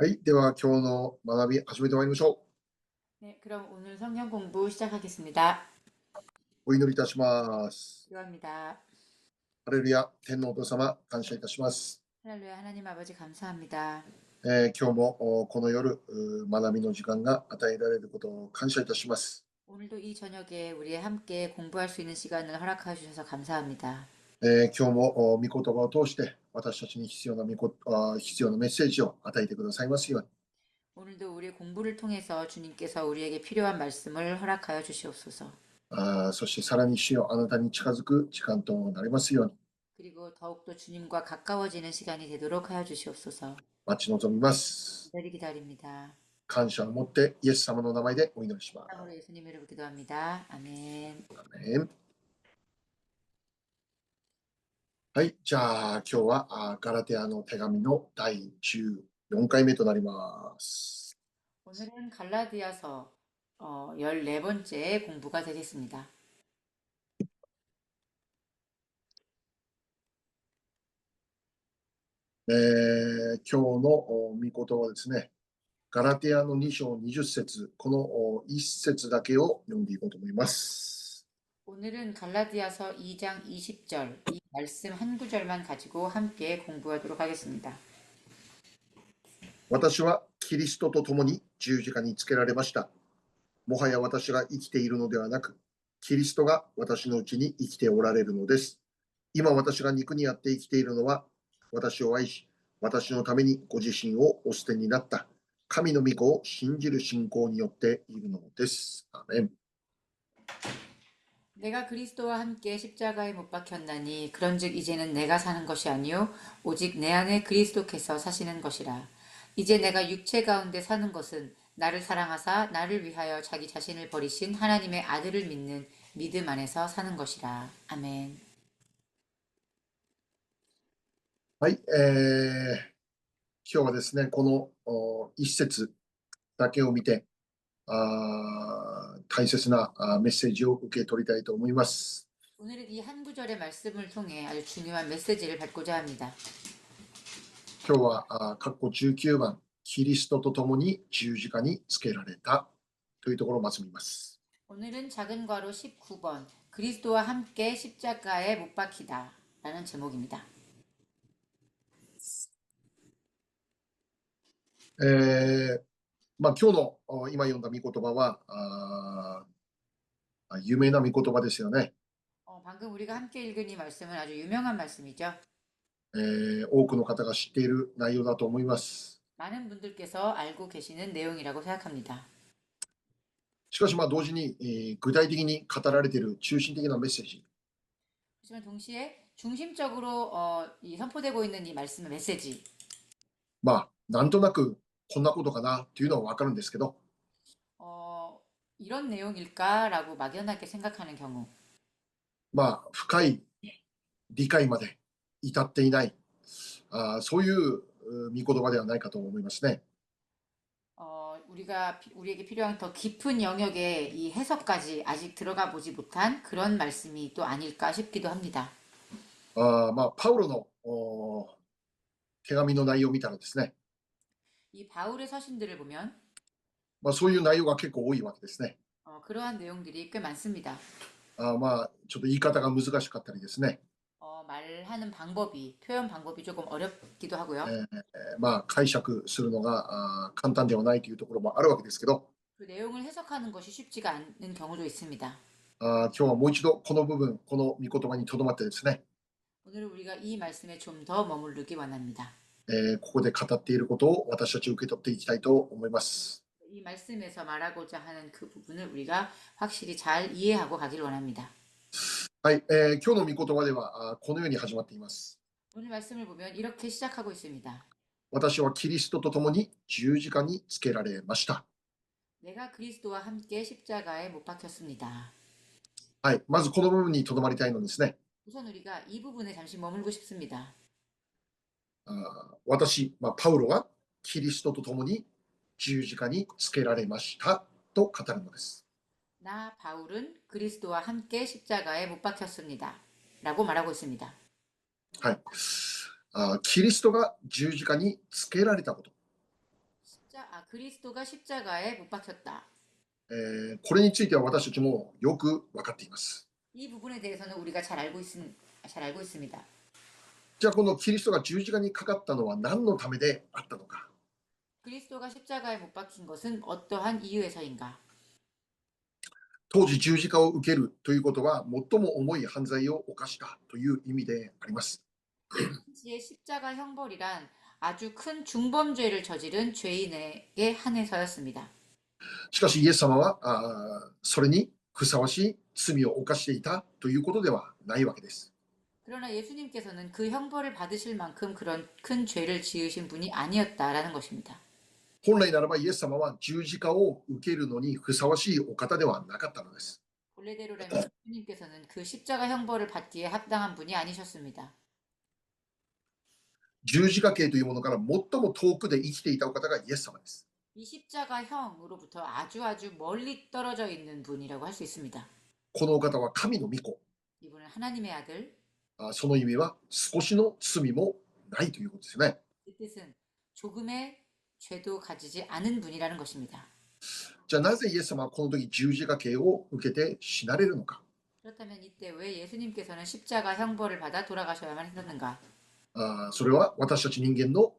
はい。では、今日の学び始めてまいりましょう。 네, 그럼 오늘 성경 공부 시작하겠습니다. お祈りいたします。 기도합니다. ハレルヤ、天皇お父様、感謝いたします。할렐루야, 하나님 아버지 감사합니다. 今日もこの夜、学びの時間が与えられることを感謝いたします。오늘도 이 저녁에 우리 함께 공부할 수 있는 시간을 허락해 주셔서 감사합니다. 今日も御言葉を通して私たちに必要なメッセージを与えてくださいますように。 오늘도 우리 공부를 통해서 주님께서 우리에게 필요한 말씀을 허락하여 주시옵소서. そしてさらに主よ、あなたに近づく時間となりますように 그리고 더욱더 주님과 가까워지는 시간이 되도록 하여 주시옵소서. 待ち望みます。 기다리 기다립니다. 感謝を持ってイエス様の名前でお祈りします。 사랑으로 예수님 이름으로 기도합니다. 아멘. アメン。はい。じゃあ、今日はガラテヤの手紙の第14回目となります。 오늘은 갈라디아서 14번째 공부가 되겠습니다. 今日の御言葉はですね、ガラテヤの2章20節、この1節だけを読んでいこうと思います。 오늘은 갈라디아서 2장 20절 이 말씀 한 구절만 가지고 함께 공부하도록 하겠습니다. 私はキリストと共に十字架につけられました。もはや私が生きているのではなく、キリストが私のうちに生きておられるのです。今私が肉にあって生きているのは、私を愛し、私のためにご自身をお捨てになった神の御子を信じる信仰によっているのです。アメン。 내가 그리스도와 함께 십자가에 못 박혔나니 그런즉 이제는 내가 사는 것이 아니요 오직 내 안에 그리스도께서 사시는 것이라. 이제 내가 육체 가운데 사는 것은 나를 사랑하사 나를 위하여 자기 자신을 버리신 하나님의 아들을 믿는 믿음 안에서 사는 것이라. 아멘. はい、今日はですね、この一節だけを見て、大切なメッセージを受け取りたいと思います。 오늘은 이 한 구절의 말씀을 통해 아주 중요한 메시지를 받고자 합니다. 今日は括弧19番、キリストと共に十字架につけられたというところをまず見ます。 오늘은 작은 괄호 19번 그리스도와 함께 십자가에 못 박히다 라는 제목입니다. 今日の今読んだ御言葉は有名な御言葉ですよね。 방금 우리가 함께 읽은 이 말씀은 아주 유명한 말씀이죠. 多くの方が知っている内容だと思います。 많은 분들께서 알고 계시는 내용이라고 생각합니다. しかし同時に、具体的に語られている中心的なメッセージ、 하지만 동시에 중심적으로 선포되고 있는 이 말씀의 메시지, なんとなくこんなことかなというのは分かるんですけど、 어, 이런 내용일까라고 막연하게 생각하는 경우, 深い理解まで至っていない、そういう御言葉ではないかと思いますね。 우리에게 필요한 더 깊은 영역의 이 해석까지 아직 들어가 보지 못한 그런 말씀이 또 아닐까 싶기도 합니다. パウロの手紙の内容を見たらですね、 이 바울의 서신들을 보면 そういう内容が結構多いわけですね。 그러한 내용들이 꽤 많습니다. ちょっと言い方が難しかったりですね、 말하는 방법이, 표현 방법이 조금 어렵기도 하고요. 解釈するのが簡単ではないというところもあるわけですけど、 그 내용을 해석하는 것이 쉽지가 않은 경우도 있습니다. 今日はもう一度この部分、この御言葉にとどまってですね、 오늘 우리가 이 말씀에 좀 더 머무르기 원합니다. ここで語っていることを私たち受け取っていきたいと思います。 이 말씀에서 말하고자 하는 그 부분을 우리가 확실히 잘 이해하고 가길 원합니다. はい、今日の御言葉ではこのように始まっています。 오늘 말씀을 보면 이렇게 시작하고 있습니다. 私はキリストと共に十字架につけられました。 내가 그리스도와 함께 십자가에 못 박혔습니다. はい、まずこの部分にとどまりたいのですね。 우선 우리가 이 부분에 잠시 머물고 싶습니다. 私、パウロはキリストと共に十字架につけられましたと語るのです。 나 바울은 그리스도와 함께 십자가에 못 박혔습니다. 라고 말하고 있습니다. はい、キリストが十字架につけられたこと。 그리스도가 십자가에 못 박혔다. これについては私たちもよく分かっています。 이 부분에 대해서는 우리가 잘 알고 있습니다. じゃあこのキリストが十字架にかかったのは何のためであったのか。 그리스도가 십자가에 못 박힌 것은 어떠한 이유에서인가? 当時十字架を受けるということは最も重い犯罪を犯したという意味であります。 당시의 십자가 형벌이란 아주 큰 중범죄를 저지른 죄인에게 한해서였습니다. しかしイエス様はそれにふさわしい罪を犯していたということではないわけです。 그러나 예수님께서는 그 형벌을 받으실 만큼 그런 큰 죄를 지으신 분이 아니었다라는 것입니다. 本来ならばイエス様は十字架を受けるのにふさわしいお方ではなかったのです。 본래대로라면 예수님께서는 그 십자가 형벌을 받기에 합당한 분이 아니셨습니다. 十字架刑というものから最も遠くで生きていたお方がイエス様です。 이 십자가형으로부터 아주 멀리 떨어져 있는 분이라고 할 수 있습니다. このお方は神の御子。 이분은 하나님의 아들. その意味は少しの罪もないということですよね。 그 뜻은 조금의 죄도 가지지 않은 분이라는 것입니다. じゃあなぜイエス様はこの時十字架刑を受けて死なれるのか。 그렇다면 이때 왜 예수님께서는 십자가 형벌을 받아 돌아가셔야만 했었는가? それは私たち人間の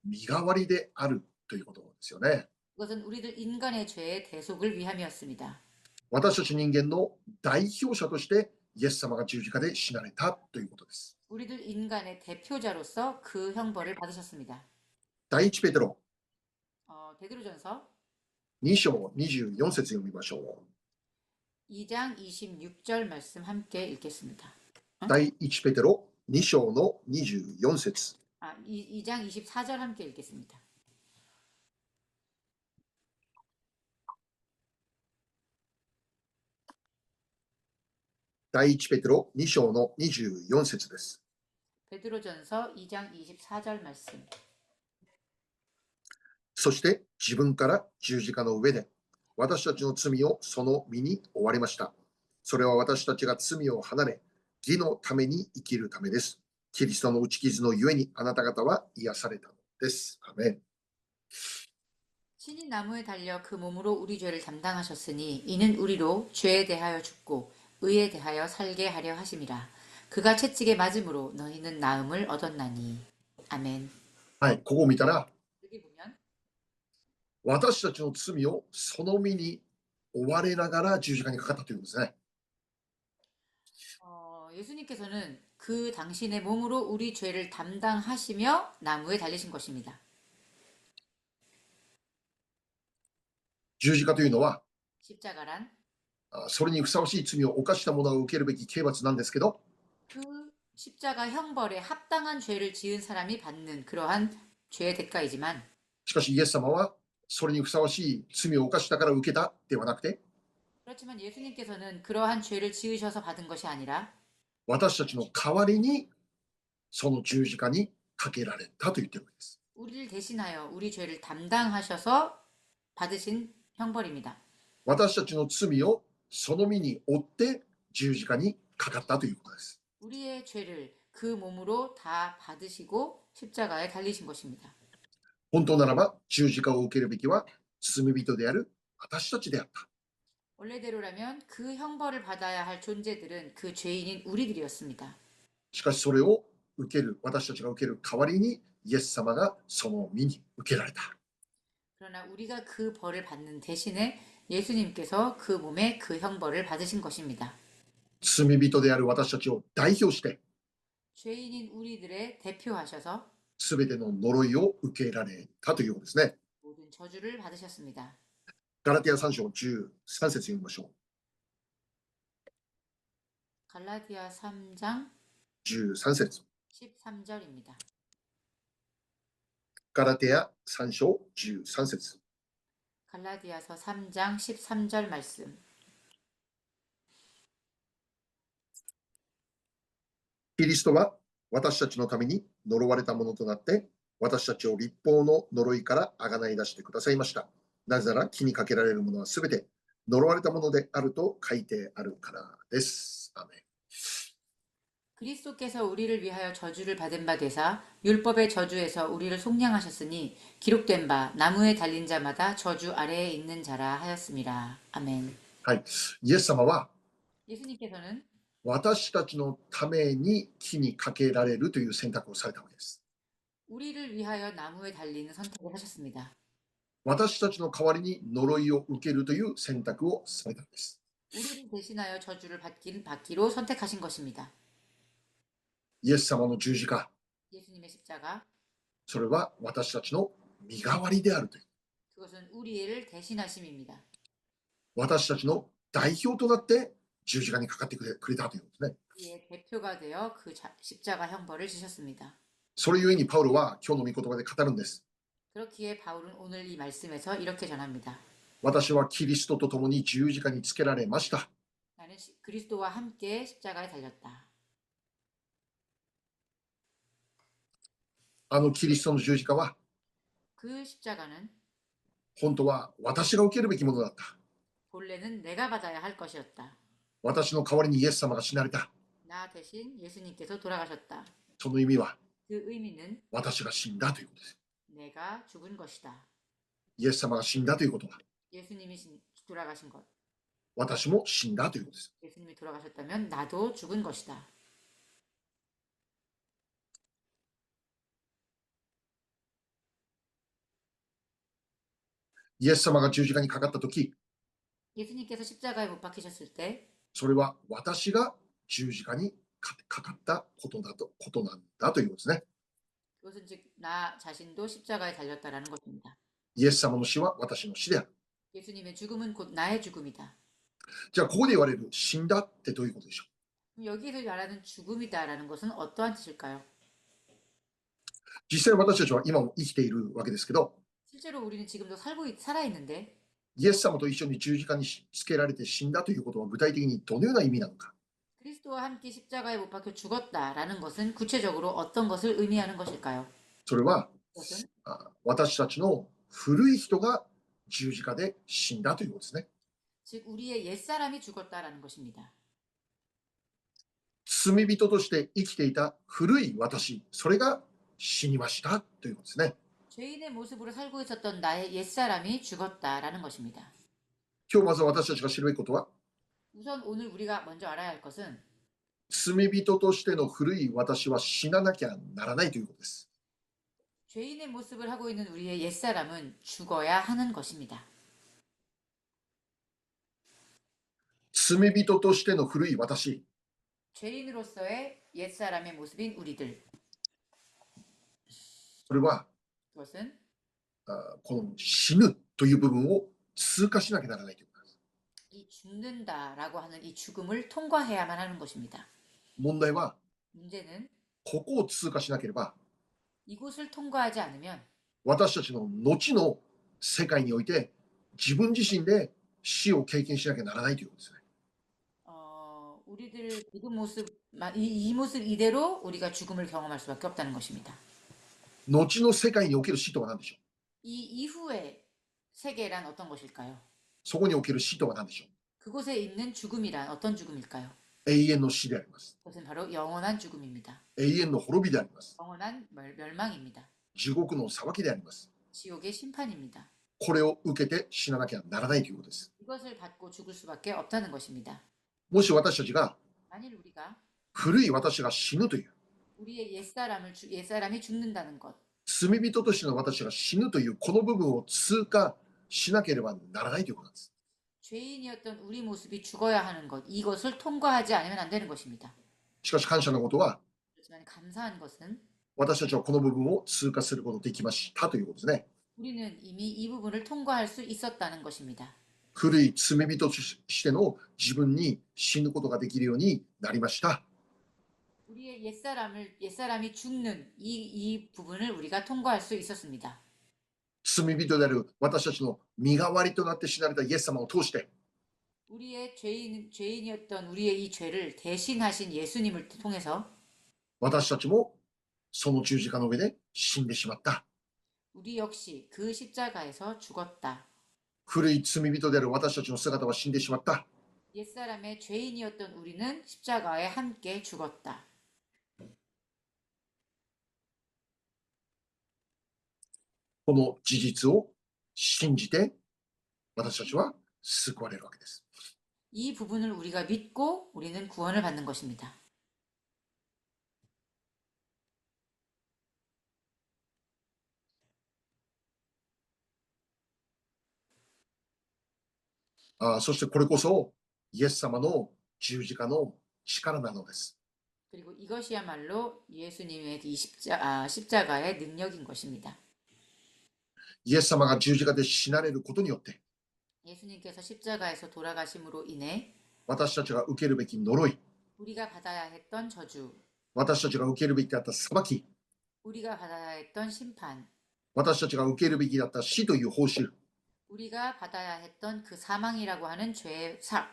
身代わりであるということですよね。 그것은 우리들 인간의 죄의 대속을 위함이었습니다. 私たち人間の代表者としてイエス様が十字架で死なれたということです。 우리들 인간의 대표자로서 그 형벌을 받으셨습니다. 第一ペテロ 베드로전서 2章24節読みましょ 2장 26절 말씀 함께 읽겠습니다. う。第一ペテロ2章の24節 2장 24절 함께 읽겠습니다. 第一ペテロ2章の24節です。 베드로전서 2장 24절 말씀. そして自分から十字架の上で私たちの罪をその身に負われました。それは私たちが罪を離れ、義のために生きるためです。キリストの打ち傷のゆえにあなた方は癒されたのです。アメン。 신이 나무에 달려 그 몸으로 우리 죄를 담당하셨으니 이는 우리로 죄에 대하여 죽고 의에 대하여 살게 하려 하심이라. 그가 채찍에 맞음으로 너희는 나음을 얻었나니. 아멘. はい、ここを見たら 여기 보면 私たちの罪をその身に追われながら十字架にかかったということですね。 예수님께서는 그 당신의 몸으로 우리 죄를 담당하시며 나무에 달리신 것입니다. 十字架というのは 십자가란 それにふさわしい罪を犯した者が受けるべき刑罰なんですけど、 그 십자가 형벌에 합당한 죄를 지은 사람이 받는 그러한 죄의 대가이지만 しかしイエス様はそれにふさわしい罪を犯したから受けたではなくて、 그렇지만 예수님께서는 그러한 죄를 지으셔서 받은 것이 아니라 私たちの代わりにその十字架にかけられたと言っているわけです。 우리를 대신하여 우리 죄를 담당하셔서 받으신 형벌입니다. 私たちの罪をその身に負って十字架にかかったということです。 우리의 죄를 그 몸으로 다 받으시고 십자가에 달리신 것입니다. 本当ならば十字架を受けるべきは罪人である私たちであった。 원래대로라면 그 형벌을 받아야 할 존재들은 그 죄인인 우리들이었습니다. しかしそれを受ける私たちが受ける代わりにイエス様がその身に受けられた。 그러나 우리가 그 벌을 받는 대신에 예수님께서 그 몸에 그 형벌을 받으신 것입니다. 罪人である私たちを代表して 죄인인 우리들의 대표하셔서 すべての呪いを受けられたということですね。 모든 저주를 받으셨습니다. ガラテヤ3章13節読みましょう。 갈라디아 3장 13節 13절입니다. ガラテヤ3章13節 갈라디아서 3장 13절 말씀. キリストは私たちのために呪われたものとなって私たちを立法の呪いからあがない出してくださいました。なぜなら木にかけられるものはすべて呪われたものであると書いてあるからです。アーメン。 그리스도께서 우리를 위하여 저주를 받은 바 되사 율법의 저주에서 우리를 속량하셨으니 기록된 바 나무에 달린 자마다 저주 아래에 있는 자라 하였습니다. 아멘. はい。イエス様は 예수님께서는 私たちのために木にかけられるという選択をされたわけです。 우리를 위하여 나무에 달리는 선택을 하셨습니다. 私たちの代わりに呪いを受けるという選択をされたんです。 우리를 대신하여 저주를 받기로 선택하신 것입니다. イエス様の十字架、 예수님의 십자가, それは私たちの身代わりであるという。 그것은 우리를 대신하심입니다. 私たちの代表となって十字架にかかってくれたということですね。 우리의 대표가 되어 그 십자가 형벌을 지셨습니다. それゆえにパウロは今日の御言葉で語るんです。 그렇기에 바울은 오늘 이 말씀에서 이렇게 전합니다. 私はキリストと共に十字架につけられました。 나는 그리스도와 함께 십자가에 달렸다. あのキリストの十字架は 그 십자가는 本当は私が受けるべきものだった。 본래는 내가 받아야 할 것이었다. 私の代わりにイエス様が死なれた。 나 대신 예수님께서 돌아가셨다. その意味は 그 의미는 私が死んだということです。 내가 죽은 것이다. イエス様が死んだということは 예수님이 돌아가신 것. 私も死んだということです。 예수님이 돌아가셨다면 나도 죽은 것이다. イエス様が十字架にかかったとき、 예수님께서 십자가에 못 박히셨을 때 それは私が十字架にかかったことなんだということですね。 그것은 즉 나 자신도 십자가에 달렸다라는 것입니다. イエス様の死は私の死である。 예수님의 죽음은 곧 나의 죽음이다. じゃあここで言われる死んだってどういうことでしょう。 여기서 말하는 죽음이다라는 것은 어떠한 뜻일까요? 実際私たちは今も生きているわけですけど、 실제로 우리는 지금도 살아있는데 イエス様と一緒に十字架につけられて死んだということは具体的にどのような意味なのか。 그리스도와 함께 십자가에 못 박혀 죽었다라는 것은 구체적으로 어떤 것을 의미하는 것일까요? それは 그것은 私たちの古い人が十字架で死んだということですね。 즉 우리의 옛사람이 죽었다라는 것입니다. 罪人として生きていた古い私、それが死にましたということですね。 죄인의 모습으로 살고 있었던 나의 옛사람이 죽었다라는 것입니다. 今日まず私たちが知るべきことは、 우선 오늘 우리가 먼저 알아야 할 것은 罪人としての古い私は死ななきゃならないということです。 죄인의 모습을 하고 있는 우리의 옛사람은 죽어야 하는 것입니다. 罪人としての古い私、 죄인으로서의 옛사람의 모습인 우리들. それは 그것은 この死ぬという部分を通過しなきゃならないということです。 이 죽는다라고 하는 이 죽음을 통과해야만 하는 것입니다. 問題は 문제는 ここを通過しなければ 이곳을 통과하지 않으면 私たちの後の世界において自分自身で死を経験しなきゃならないということですね。 우리들 지금 모습, 이 모습 이대로 우리가 죽음을 경험할 수밖에 없다는 것입니다. 後の世界における死とは何でしょう。 이 이후의 세계란 어떤 것일까요? そこにおける死とは何でしょう。 그곳에 있는 죽음이란 어떤 죽음일까요? 永遠の死であります。 그것은 바로 영원한 죽음입니다. 永遠の滅びであります。 영원한 멸망입니다. 地獄の裁きであります。 지옥의 심판입니다. これを受けて死ななきゃならないということです。 이것을 받고 죽을 수밖에 없다는 것입니다. もし私たちが 만일 우리가 古い私が死ぬという、 우리의 옛사람이 죽는다는 것, 罪人としての私が死ぬというこの部分を通過しなければならないということなんです。 죄인이었던 우리 모습이 죽어야 하는 것, 이것을 통과하지 않으면 안 되는 것입니다. しかし感謝のことは、 그렇지만 감사한 것은 私たちはこの部分を通過することができましたということですね。 우리는 이미 이 부분을 통과할 수 있었다는 것입니다. 古い罪人としての自分に死ぬことができるようになりました。 우리의 옛사람이 죽는 이 부분을 우리가 통과할 수 있었습니다. 罪人である私たちの身代わりとなって死なれたイエス様を通して、 우리의 죄인이었던 우리의 이 죄를 대신하신 예수님을 통해서 私たちもその十字架の上で死んでしまった。 우리 역시 그 십자가에서 죽었다. 古い罪人である私たちの姿は死んでしまった。 옛사람의 죄인이었던 우리는 십자가에 함께 죽었다. この事実を信じて私たちは救われるわけです。 이 부분을 우리가 믿고 우리는 구원을 받는 것입니다. そしてこれこそイエス様の十字架の力なのです。 그리고 이것이야말로 예수님의 이 십자가의 능력인 것입니다. イエス様が十字架で死なれることによって 예수님께서 십자가에서 돌아가심으로 인해 私たちが受けるべき呪い、 우리가 받아야 했던 저주, 私たちが受けるべきだった裁き、 우리가 받아야 했던 심판, 私たちが受けるべきだった死という報酬、 우리가 받아야 했던 그 사망이라고 하는 죄의 사,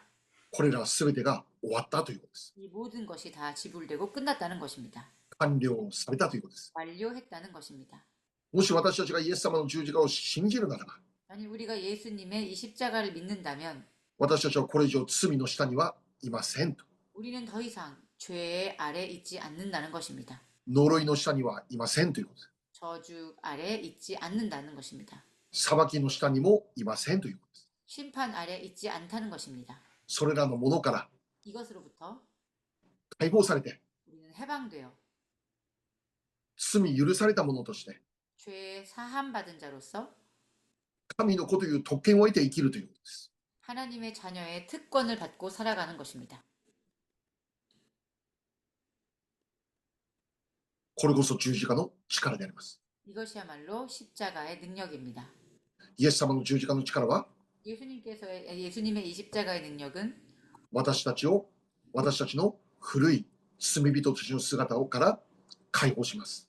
これらすべてが終わったということです。 이 모든 것이 다 지불되고 끝났다는 것입니다. 完了されたということです。 완료했다는 것입니다. もし私たちがイエス様の十字架を信じるならば、 만일 우리가 예수님의 이 십자가를 믿는다면 私たちはこれ以上罪の下にはいませんと。 우리는 더 이상 죄의 아래 있지 않는다는 것입니다. 呪いの下にはいませんということです。 저주 아래 있지 않는다는 것입니다. 裁きの下にもいませんということです。 심판 아래 있지 않다는 것입니다. それらのものから 이것으로부터 解放されて、 우리는 해방되어 罪許されたものとして、 죄 사함 받은 자로서 神の子という特権を得て生きるということです。 하나님의 자녀의 특권을 받고 살아가는 것입니다. これこそ十字架の力であります。 이것이야말로 십자가의 능력입니다. イエス様の十字架の力は、 예수님의 이 십자가의 능력은 私たちの古い罪人としての姿から解放します。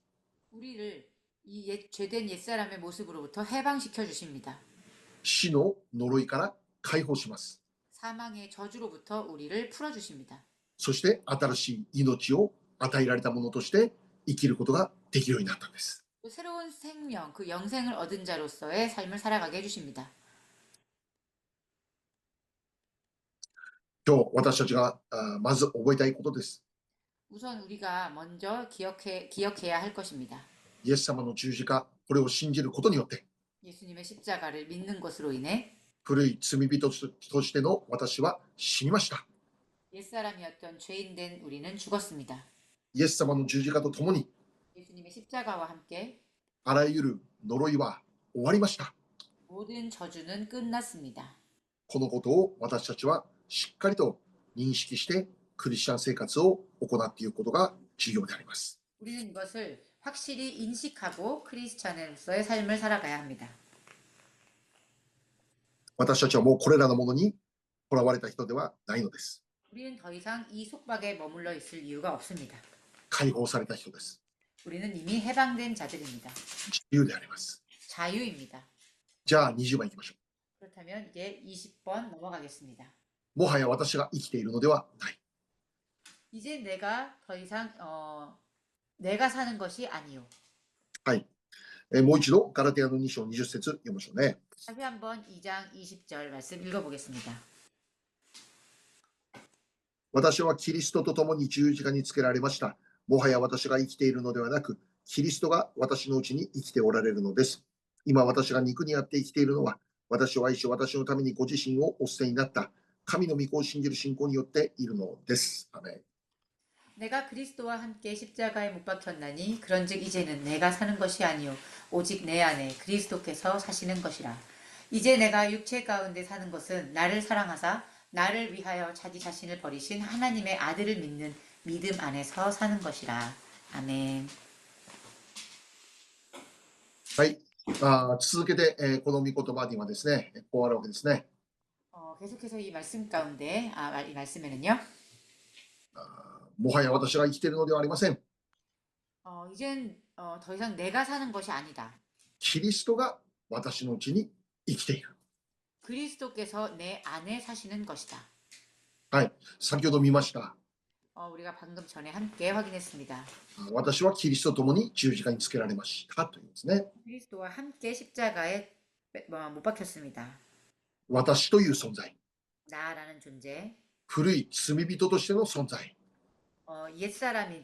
우리를 이 죄된 옛사람의 모습으로부터 해방시켜 주십니다. 死の呪いから解放します。 사망의 저주로부터 우리를 풀어 주십니다. そして新しい命を与えられたものとして生きることができるようになったんです。 또 새로운 생명, 그 영생을 얻은 자로서의 삶을 살아가게 해주십니다. 今日私たちがまず覚えたいことです。 우선 우리가 먼저 기억해야 할 것입니다. イエス様の十字架、これを信じることによって、 예수님의 십자가를 믿는 것으로 인해 古い罪人としての私は死にました。 옛사람이었던 죄인된 우리는 죽었습니다. イエス様の十字架とともに、 예수님의 십자가와 함께 あらゆる呪いは終わりました。 모든 저주는 끝났습니다. このことを私たちはしっかりと認識してクリスチャン生活を行っていくことが重要であります。 우리는 이것을 확실히 인식하고 크리스찬으로서의 삶을 살아가야 합니다. 私たちはもうこれらのものにとらわれた人ではないのです。 우리는 더 이상 이 속박에 머물러 있을 이유가 없습니다. 解放された人です。 우리는 이미 해방된 자들입니다. 自由であります。 자유입니다. じゃあ20番いきましょ 그렇다면 이제 20번 넘어가겠습니다. う。もはや私が生きているのではない。 이제 내가 더 이상 내가 사는 것이 아니요. はい。もう一度ガラテヤの2章20節読みましょうね。 다시 한번 2장 20절 말씀 읽어보겠습니다. 私はキリストと共に十字架につけられました。もはや私が生きているのではなく、キリストが私のうちに生きておられるのです。今私が肉にあって生きているのは、私を愛し、私のためにご自身をお捨てになった神の御子を信じる信仰によっているのです。アメン。 내가 그리스도와 함께 십자가에 못 박혔나니 그런즉 이제는 내가 사는 것이 아니요 오직 내 안에 그리스도께서 사시는 것이라. 이제 내가 육체 가운데 사는 것은 나를 사랑하사 나를 위하여 자기 자신을 버리신 하나님의 아들을 믿는 믿음 안에서 사는 것이라. 아멘. はい。続けて、この御言葉にはですね、こうあるわけですね。 계속해서 이 말씀 가운데 이 말씀에는요. もはや私が生きているのではありません。 이젠 더 이상 내가 사는 것이 아니다. キリストが私のうちに生きている。 그리스도께서 내 안에 사시는 것이다. はい。先ほど見ました。 우리가 방금 전에 함께 확인했습니다. 私はキリストと共に十字架につけられましたというんですね。 그리스도와 함께 십자가에 못 박혔습니다. 私という存在。 나라는 존재, 古い罪人としての存在。 옛사람인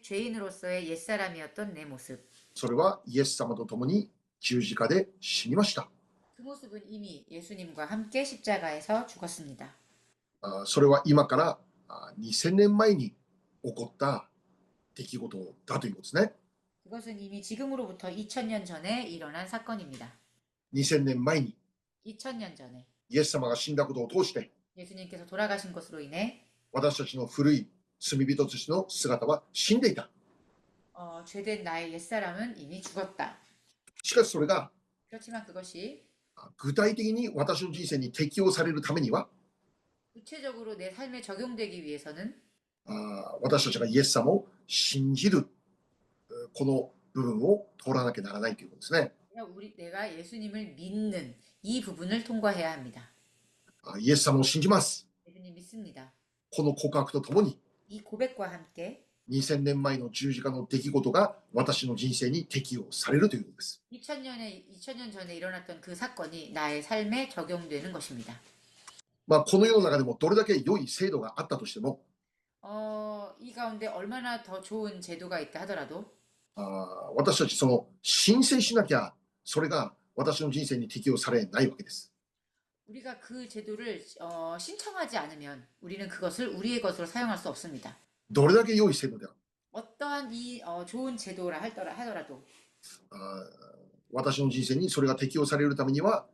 죄인으로서의 옛사람이었던 내 모습. それはイエス様と共に十字架で死にました。 그 모습은 이미 예수님과 함께 십자가에서 죽었습니다. それは今から2000年前に起こった出来事だということですね。 그것은 이미 지금으로부터 2000년 전에 일어난 사건입니다. 2000年前に 2000년 전에 イエス様が死んだことを通して 예수님께서 돌아가신 것으로 인해 私たちの古い罪人としての姿は死んでいた。 죄된 나의 옛사람은 이미 죽었다. しかしそれが 그렇지만 그것이 具体的に私の人生に適用されるためには 구체적으로 내 삶에 적용되기 위해서는 私たちがイエス様を信じるこの部分を通らなきゃならないということですね。 내가 예수님을 믿는 이 부분을 통과해야 합니다. イエス様を信じます。 예수님 믿습니다. この告白とともに 이 고백과 함께 2000年前の十字架の出来事が私の人生に適用されるということです。 2000년 전에 일어났던 그 사건이 나의 삶에 적용되는 것입니다. この世の中でもどれだけ良い制度があったとしても 이 가운데 얼마나 더 좋은 제도가 있다 하더라도 私たちその申請しなきゃそれが私の人生に適用されないわけです。 우리가 그 제도를 신청하지 않으면 우리는 그것을 우리의 것으로 사용할 수 없습니다. どれだけ良い制度である 어떠한 이 좋은 제도라 하더라도 私の人生にそれが適用されるためには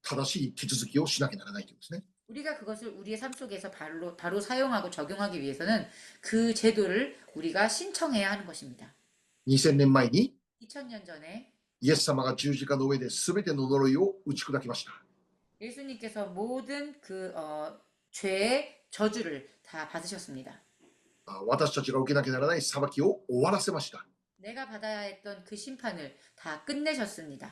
正しい手続きをしなきゃならないということですね。 우리가 그것을 우리의 삶 속에서 바로 사용하고 적용하기 위해서는 그 제도를 우리가 신청해야 하는 것입니다. 2000年前に 2000년 전에 イエス様が十字架の上で全ての呪いを打ち砕きました。 예수님께서 모든 그 죄의 저주를 다 받으셨습니다. 私たちが受けなきゃならない裁きを終わらせました。 내가 받아야 했던 그 심판을 다 끝내셨습니다.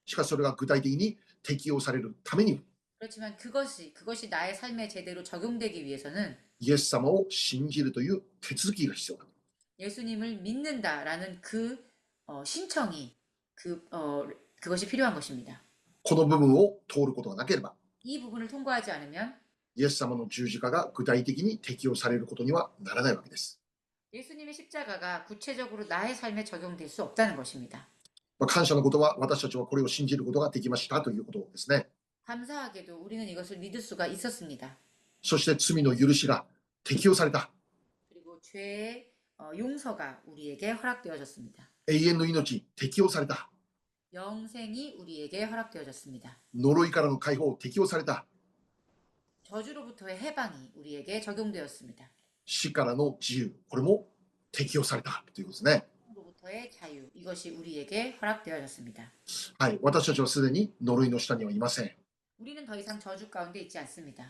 しかしそれが具体的に適用されるために 그렇지만 그것이 나의 삶에 제대로 적용되기 위해서는 イエス様を信じるという手続きが必要だ。 예수님을 믿는다라는 그 신청이 그것이 필요한 것입니다. この部分を通ることがなければ 이 부분을 통과하지 않으면 イエス様の十字架が具体的に適用されることにはならないわけです。 예수님의 십자가가 구체적으로 나의 삶에 적용될 수 없다는 것입니다. 感謝のことは私たちはこれを信じることができましたということですね。 감사하게도 우리는 이것을 믿을 수가 있었습니다. そして罪の許しが適用された。 그리고 죄의 용서가 우리에게 허락되어졌습니다. 永遠の命適用された。 영생이 우리에게 허락되어졌습니다. 呪いからの解放適用された。 저주로부터의 해방이 우리에게 적용되었습니다. 死からの自由これも適用されたということですね。 로부터의 자유 이것이 우리에게 허락되어졌습니다. はい、私たちはすでに呪いの下にはいません。 우리는 더 이상 저주 가운데 있지 않습니다.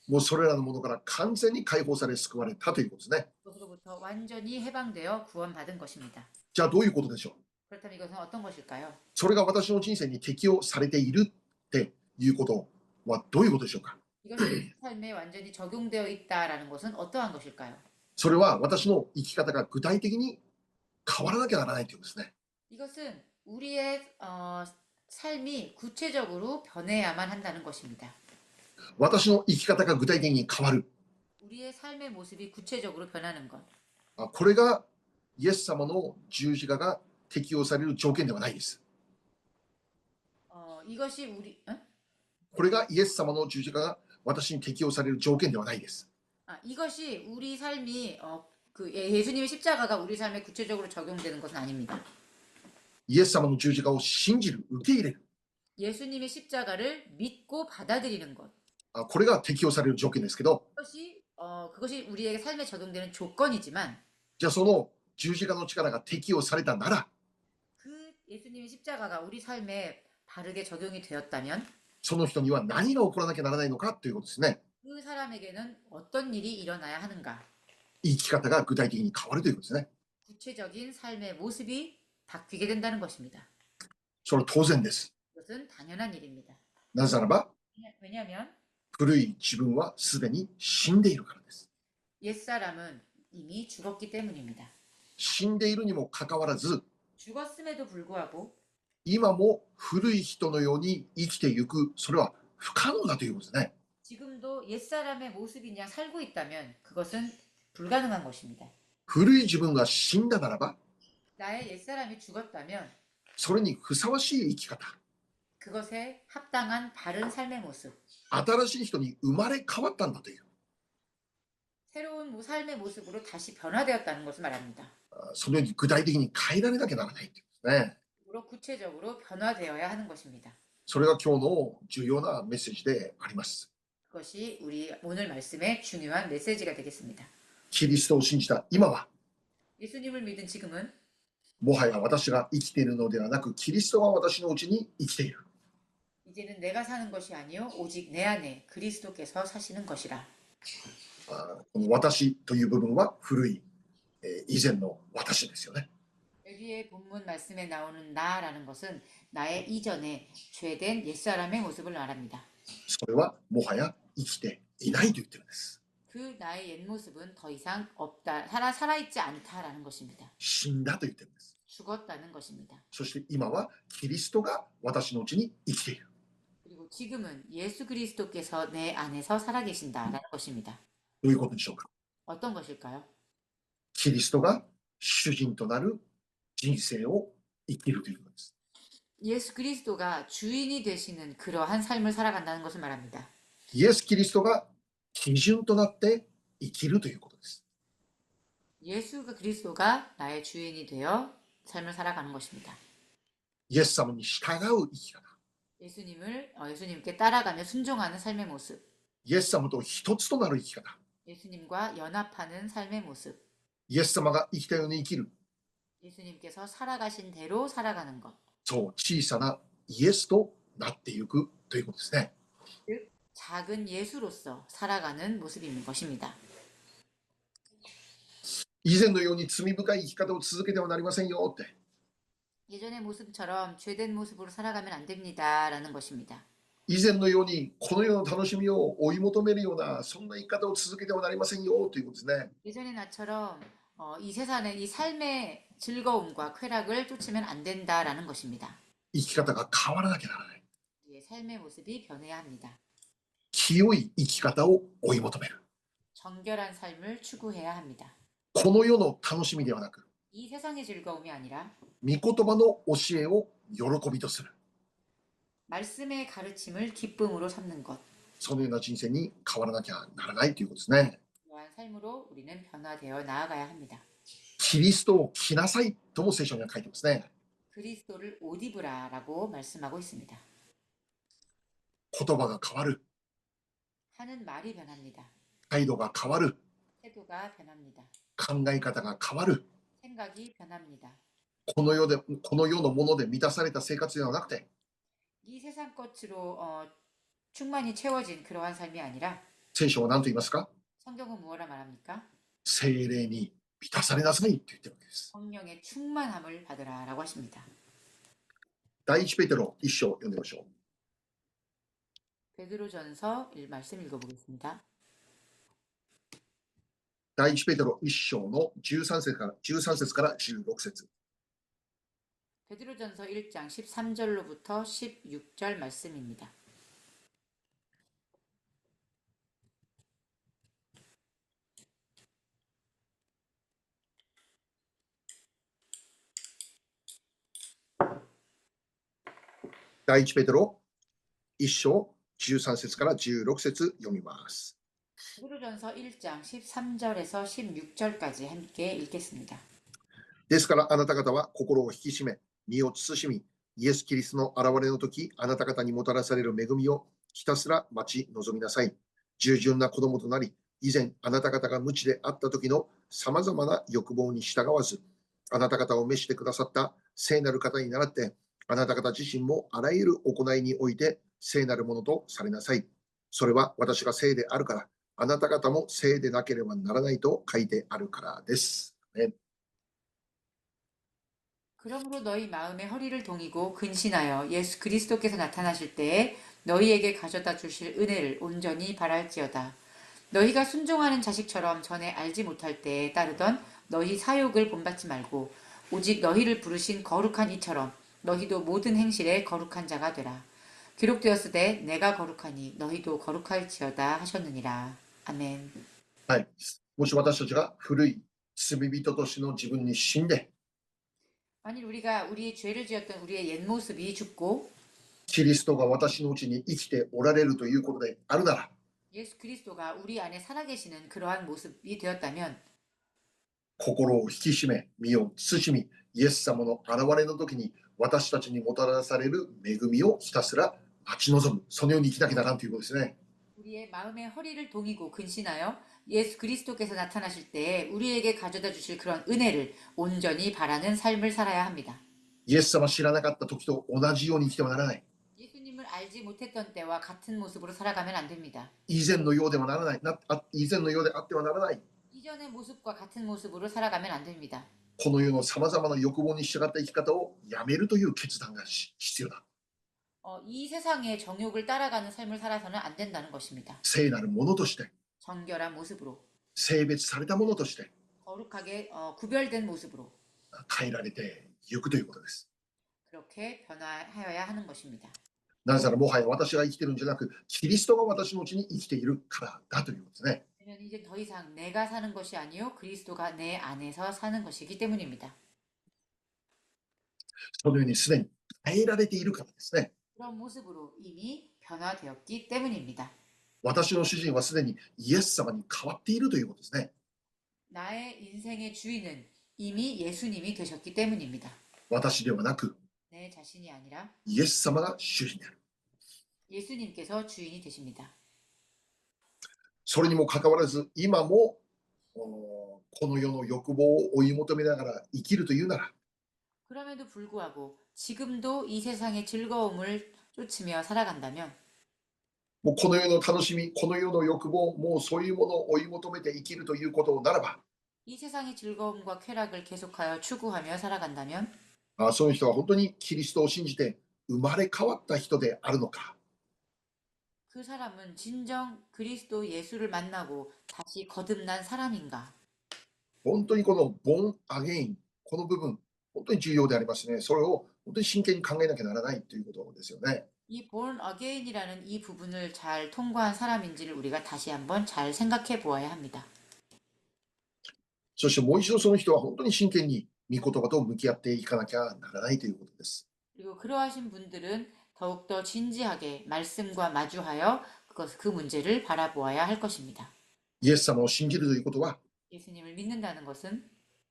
もうそれらのものから完全に解放され救われたということですね。 그것으로부터 완전히 해방되어 구원받은 것입니다. じゃあどういうことでしょう。 그렇다면 이것은 어떤 것일까요? それが私の人生に適用されているっていうことはどういうことでしょうか。 이것이 삶에 완전히 적용되어 있다라는 것은 어떠한 것일까요? それは私の生き方が具体的に変わらなきゃならないということですね。 이것은 우리의 삶이 구체적으로 변해야만 한다는 것입니다. 私の生き方が具体的に変わる。 우리의 삶의 모습이 구체적으로 변하는 것. これがイエス様の十字架が適用される条件ではないです。 이것이 これがイエス様の十字架が私に適用される条件ではないです。 이것이 우리 삶이 예수님의 십자가가 우리 삶에 구체적으로 적용되는 것은 아닙니다. イエス様の十字架を信じる、受け入れる。 예수님의 십자가를 믿고 받아들이는 것. これが適用される条件ですけど、 그것이 우리에게 삶에 적용되는 조건이지만 じゃあその十字架の力が適用されたなら、 그 예수님의 십자가가 우리 삶에 바르게 적용이 되었다면 その人には何が起こらなきゃならないのかということですね。 그 사람에게는 어떤 일이 일어나야 하는가? 生き方が具体的に変わるということですね。 구체적인 삶의 모습이 바뀌게 된다는 것입니다. それは当然です。 그것은 당연한 일입니다. なぜならば、 왜냐하면 古い自分はすでに死んでいるからです。 옛사람은 이미 죽었기 때문입니다. 死んでいるにもかかわらず、 죽었음에도 불구하고 今も古い人のように生きていく、それは不可能だということですね。 지금도 옛사람의 모습이냐 살고 있다면 그것은 불가능한 것입니다. 古い自分が死んだならば、 나의 옛사람이 죽었다면 それにふさわしい生き方、 그것에 합당한 바른 삶의 모습, 新しい人に生まれ変わったんだという、 새로운 삶의 모습으로 다시 변화되었다는 것을 말합니다. そのように具体的に変えられなきゃならないということですね。 구체적으로 변화되어야 하는 것입니다. それが今日の重要なメッセージであります。 그것이 우리 오늘 말씀의 중요한 메시지가 되겠습니다. キリストを信じた今は、 예수님을 믿은 지금은 もはや私が生きているのではなく、キリストが私のうちに生きている。 이제는 내가 사는 것이 아니요 오직 내 안에 그리스도께서 사시는 것이라. この私という部分は古い、以前の私ですよね。 여기에 본문 말씀에 나오는 나라는 것은 나의 이전에 죄된 옛사람의 모습을 말합니다. それはもはや生きていないと言ってるんです。 그 나의 옛 모습은 더 이상 없다, 살아있지 않다라는 것입니다. 死んだと言ってるんです。 죽었다는 것입니다. そして今はキリストが私のうちに生きている。 그리고 지금은 예수 그리스도께서 내 안에서 살아계신다라는 것입니다. どういうことでしょうか。 어떤 것일까요? キリストが主人となる人生を生きるということです。 예수 그리스도가 주인이 되시는 그러한 삶을 살아간다는 것을 말합니다. イエス・キリストが基準となって生きるということです。 예수 그리스도가 나의 주인이 되어 삶을 살아가는 것입니다. イエス様に従う生き方。 예수님께 따라가며 순종하는 삶의 모습. イエス様と一つとなる生き方。 예수님과 연합하는 삶의 모습. イエス様が生きたように生きる。 예수님께서 살아가신 대로 살아가는 것. そう、小さなイエスとなっていくということですね。 즉, 작은 예수로서 살아가는 모습인 것입니다. 以前のように罪深い生き方を続けてはなりませんよって。 예전의 모습처럼 죄된 모습으로 살아가면 안 됩니다라는 것입니다. 以前のようにこの世の楽しみを追い求めるようなそんな生き方を続けてはなりませんよということですね。 예전의 나처럼 이 세상의 이 삶의 즐거움과 쾌락을 쫓으면 안 된다라는 것입니다. 生き方が変わらなきゃならない。 우리의 삶의 모습이 변해야 합니다. 清い生き方を追い求める。 정결한 삶을 추구해야 합니다. この世の楽しみではなく、 이 세상의 즐거움이 아니라 御言葉の教えを喜びとする。 말씀의 가르침을 기쁨으로 삼는 것. そのような人生に変わらなきゃならないということですね。 그러한 삶으로 우리는 변화되어 나아가야 합니다. キリストを着なさいとも聖書には書いてますね。 그리스도를 옷 입으라라고 말씀하고 있습니다. 言葉が変わる。 하는 말이 변합니다. 態度が変わる。 태도가 변합니다. 考え方が変わる。 생각이 변합니다. この世のもので満たされた生活ではなくて、 이 세상 것으로 충만히 채워진 그러한 삶이 아니라 聖書は何と言いますか。 성경은 무엇라 말합니까? 聖霊に満たされなさいと言ってるわけです。 성령의 충만함을 받으라라고 하십니다. 第一ペテロ一章読んでみましょう。 베드로전서 말씀 읽어보겠습니다. 第一ペテロ一章の13節から16節。 베드로전서 1장 13절로부터 16절 말씀입니다.第一ペテロ一章13節から16節読みます。 베드로전서 1장 13절에서 16절까지 함께 읽겠습니다. ですからあなた方は心を引き締め、身を慎み、イエス・キリストの現れの時、あなた方にもたらされる恵みをひたすら待ち望みなさい。従順な子供となり、以前あなた方が無知であった時のさまざまな欲望に従わず、あなた方を召してくださった聖なる方に倣って、あなた方自身もあらゆる行いにおいて聖なるものとされなさい。それは私が聖であるから、あなた方も聖でなければならないと書いてあるからです。ね、 그러므로 너희 마음에 허리를 동이고 근신하여 예수 그리스도께서 나타나실 때에 너희에게 가져다 주실 은혜를 온전히 바랄지어다. 너희가 순종하는 자식처럼 전에 알지 못할 때에 따르던 너희 사욕을 본받지 말고 오직 너희를 부르신 거룩한 이처럼 너희도 모든 행실에 거룩한 자가 되라. 기록되었으되 내가 거룩하니 너희도 거룩할지어다 하셨느니라. 아멘. はい。もし私たちが古い罪人としての自分に死んで、 만일 우리가 우리의 죄를 지었던 우리의 옛 모습이 죽고 キリストが私のうちに生きておられるということであるなら、 예수 그리스도가 우리 안에 살아계시는 그러한 모습이 되었다면 心を引き締め、身を慎み、イエス様の現れの時に私たちにもたらされる恵みをひたすら待ち望む。そのように生きなきゃならんということですね。 우리의 마음의 허리를 동이고 근신하여 예수 그리스도께서 나타나실 때에 우리에게 가져다 주실 그런 은혜를 온전히 바라는 삶을 살아야 합니다. イエス様知らなかった時と同じように生きてはならない。 예수님을 알지 못했던 때와 같은 모습으로 살아가면 안 됩니다. 以前のようではならない。以前のようであってはならない。 이전의 모습과 같은 모습으로 살아가면 안 됩니다. この世のさまざまな欲望に従った生き方をやめるという決断が必要だ。 이 세상의 정욕을 따라가는 삶을 살아서는 안 된다는 것입니다. 聖なるものとして、 정결한 모습으로, 性別されたものとして 거룩하게 구별된 모습으로 変えられていくということです。 그렇게 변화하여야 하는 것입니다. なぜならもはや私が生きているんじゃなく、キリストが私のうちに生きているからだということですね。 왜냐면 이제 더 이상 내가 사는 것이 아니요 그리스도가 내 안에서 사는 것이기 때문입니다. そのようにすでに変えられているからですね。 그런 모습으로 이미 변화되었기 때문입니다. 私の主人はすでにイエス様に変わっているということですね。 나의 인생의 주인은 이미 예수님이 되셨기 때문입니다. 私ではなく、 내 자신이 아니라 イエス様が主人である。 예수님께서 주인이 되십니다. それにもかかわらず、今もこの世の欲望を追い求めながら生きるというなら、 그럼에도 불구하고 지금도 이 세상의 즐거움을 쫓으며 살아간다면 もうこの世の楽しみ、この世の欲望、もうそういうものを追い求めて生きるということならば、 이 세상의 즐거움과 쾌락을 계속하여 추구하며 살아간다면 その人は本当にキリストを信じて生まれ変わった人であるのか、 그 사람은 진정 그리스도 예수를 만나고 다시 거듭난 사람인가? 本当にこのボンアゲイン、この部分、本当に重要でありますね。それを本当に真剣に考えなきゃならないということですよね。 이 born again이라는 이 부분을 잘 통과한 사람인지를 우리가 다시 한번 잘 생각해 보아야 합니다. そしてもう一度その人は本当に真剣に御言葉と向き合っていかなきゃならないということです。 그리고 그러하신 분들은 더욱더 진지하게 말씀과 마주하여 그 문제를 바라보아야 할 것입니다. イエス様を信じるということは、 예수님을 믿는다는 것은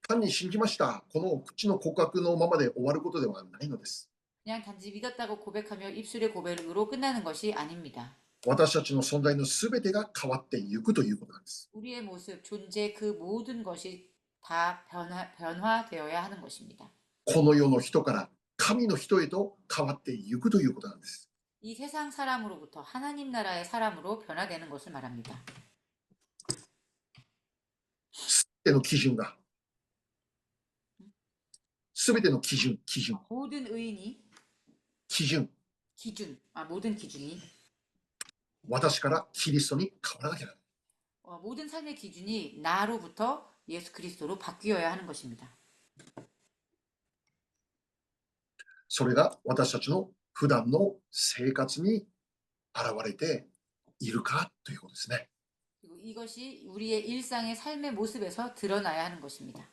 単に信じました、この口の告白のままで終わることではないのです。 그냥 단지 믿었다고 고백하며 입술의 고백으로 끝나는 것이 아닙니다. 私たちの存在のすべてが変わっていくということなんです。 우리의 모습, 존재 그 모든 것이 다 변화되어야 하는 것입니다. この世の人から神の人へと変わっていくということなんです。 이 세상 사람으로부터 하나님 나라의 사람으로 변화되는 것을 말합니다. すべての基準が、すべての基準、모든 의인이 基準、 모든 기준이 私からキリストに変わらなきゃならない。 모든 삶의 기준이 나로부터 예수 그리스도로 바뀌어야 하는 것입니다. それが私たちの普段の生活に現れているかということですね。 그리고 이것이 우리의 일상의 삶의 모습에서 드러나야 하는 것입니다.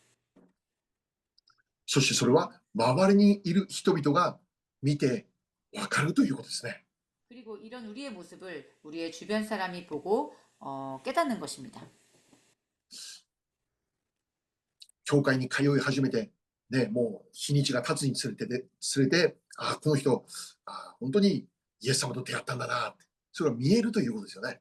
そしてそれは周りにいる人々が見てわかるということですね。 그리고 이런 우리의 모습을 우리의 주변 사람이 보고 깨닫는 것입니다. 教会に通い始めて、ね、もう日にちが経つにつれて、この人、本当にイエス様と出会ったんだなって、それが見えるということですよね。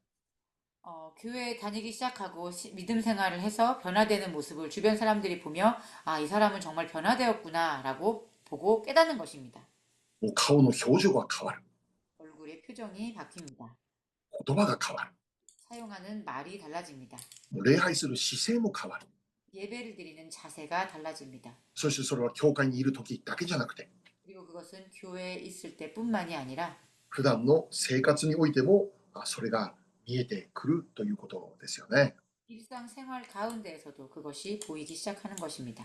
교회에 다니기 시작하고 믿음 생활을 해서 변화되는 모습을 주변 사람들이 보며 이 사람은 정말 변화되었구나라고 보고 깨닫는 것입니다. もう顔の表情が変わる。 얼굴의 표정이 바뀝니다. 言葉が変わる。 사용하는 말이 달라집니다. もう礼拝する姿勢も変わる。 예배를 드리는 자세가 달라집니다. そしてそれは教会にいる時だけじゃなくて、 그리고 그것은 교회에 있을 때뿐만이 아니라 普段の生活においてもそれが見えてくるということですよね。 일상생활 가운데에서도 그것이 보이기 시작하는 것입니다.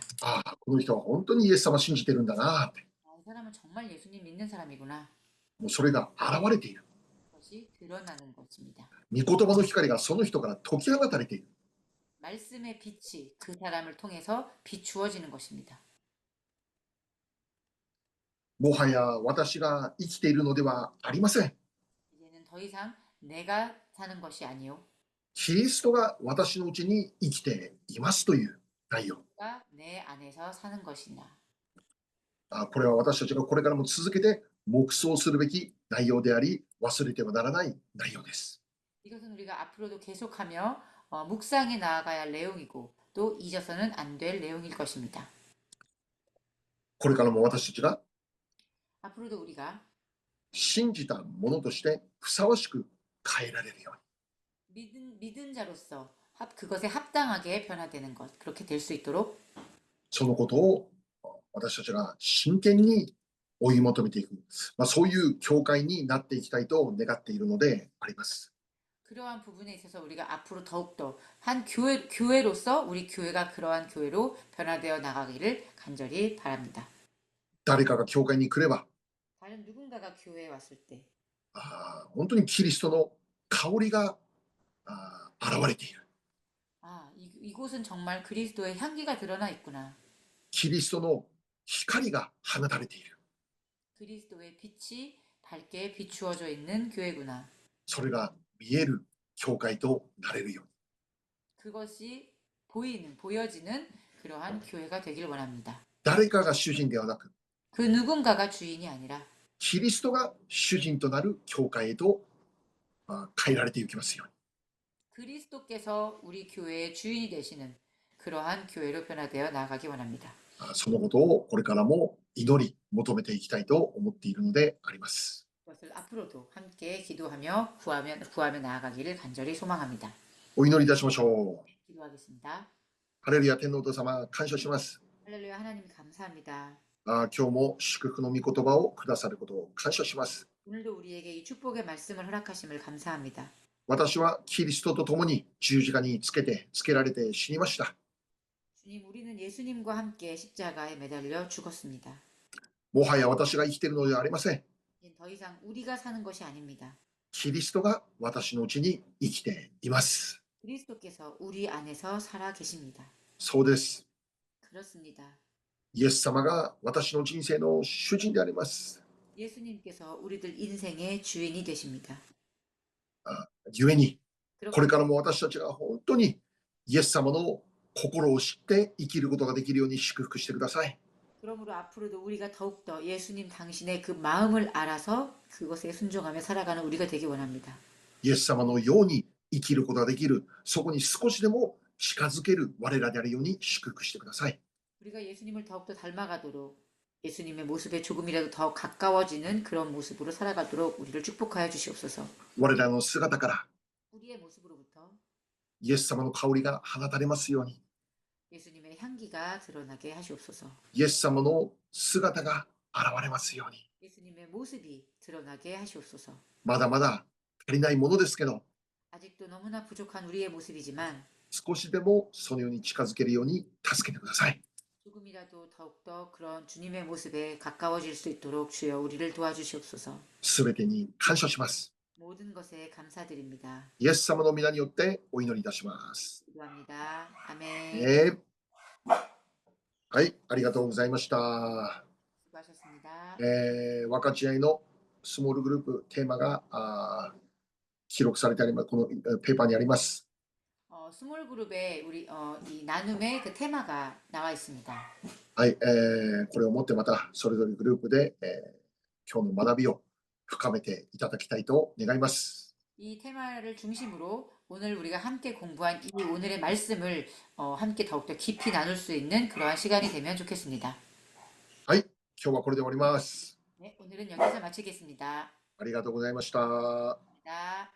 この人は本当にイエス様を信じてるんだなって、 이 사람은 정말 예수님 믿는 사람이구나. もうそれが現れている。 그것이 드러나는 것입니다. 御言葉の光がその人から解き放たれている。 말씀의 빛이 그 사람을 통해서 비추어지는 것입니다. もはや私が生きているのではありません。 이제는 더 이상 내가 사는 것이 아니요 キリストが私のうちに生きていますという内容。 가 내 안에서 사는 것이나. これは私たちがこれからも続けて黙想するべき内容であり、忘れてはならない内容です。 이것은 우리가 앞으로도 계속하며 묵상해 나아가야 할 내용이고 또 잊어서는 안 될 내용일 것입니다. これからも私たちが 앞으로도 우리가 信じたものとしてふさわしく変えられるように、 믿은 자로서 그것에 합당하게 변화되는 것 그렇게 될 수 있도록 そのことを私たちが真剣に追い求めていく、そういう教会になっていきたいと願っているのであります。 그러한 부분에 있어서 우리가 앞으로 더욱더 한 교회로서 우리 교회가 그러한 교회로 변화되어 나가기를 간절히 바랍니다. 誰かが教会に来れば、 다른 누군가가 교회에 왔을 때 本当にキリストの香りが現れている。 이곳은 정말 그리스도의 향기가 드러나 있구나. キリストの光が放たれている。 그리스도의 빛이 밝게 비추어져 있는 교회구나. それが見える教会となれるように、 그것이 보여지는 그러한 교회가 되길 원합니다. 誰かが主人ではなく、 그 누군가가 주인이 아니라 キリストが主人となる教会へと変えられていきますように。 그리스도께서 우리 교회의 주인이 되시는 그러한 교회로 변화되어 나가기 원합니다. そのことをこれからも祈り求めていきたいと思っているのであります。 그것을 앞으로도 함께 기도하며 구하며 나아가기를 간절히 소망합니다. お祈りいたしましょう。 기도하겠습니다. ハレルヤ天皇お父様、感謝します。 할렐루야 하나님 감사합니다. 今日も祝福の御言葉をくださることを感謝します。 오늘도 우리에게 이 축복의 말씀을 허락하심을 감사합니다. 私はキリストと共に十字架につけられて死にました。 주님, 우리는 예수님과 함께 십자가에 매달려 죽었습니다. もはや私が生きているのではありません。 이젠 더 이상 우리가 사는 것이 아닙니다. キリストが私のうちに生きています。 그리스도께서 우리 안에서 살아 계십니다. そうです。 그렇습니다. イエス様が私の人生の主人であります。 예수님께서 우리들 인생의 주인이 되십니다. 故に、これ 그렇기, からも私たちが本当にイエス様の心を知って生きることができるように祝福してください。 그러므로 앞으로도 우리가 더욱더 예수님 당신의 그 마음을 알아서 그것에 순종하며 살아가는 우리가 되기 원합니다. イエス様のように生きることができる、そこに少しでも近づける我らであるように祝福してください。 우리가 예수님을 더욱더 닮아가도록 예수님의 모습에 조금이라도 더 가까워지는 그런 모습으로 살아가도록 우리를 축복하여 주시옵소서. 我らの姿から 우리의 모습으로부터 イエス様の香りが放たれますように、 예수님의 향기가 드러나게 하시옵소서. イエス様の姿が現れますように。 예수님의 모습이 드러나게 하시옵소서. まだまだ足りないものですけど、 아직도 너무나 부족한 우리의 모습이지만 少しでもそのように近づけるように助けてください。 조금이라도 더욱더 그런 주님의 모습에 가까워질 수 있도록 주여 우리를 도와주시옵소서. すべてに感謝します。 모든 것에 감사드립니다. イエス様の皆によってお祈りいたします。 기도합니다. 아멘. ね、はい、ありがとうございました。 수고하셨습니다. 分かち合いのスモールグループテーマが記録されてあります。このペーパーにあります。 스몰 그룹에 우리 이 나눔의 그 테마가 나와 있습니다. はい、これをもってまたそれぞれグループで、今日の学びを深めていただきたいと願います。 이 테마를 중심으로 오늘 우리가 함께 공부한 이 오늘의 말씀을 함께 더욱더 깊이 나눌 수 있는 그러한 시간이 되면 좋겠습니다. はい、今日はこれで終わります。 네, 오늘은 여기서 마치겠습니다. ありがとうございました。 감사합니다.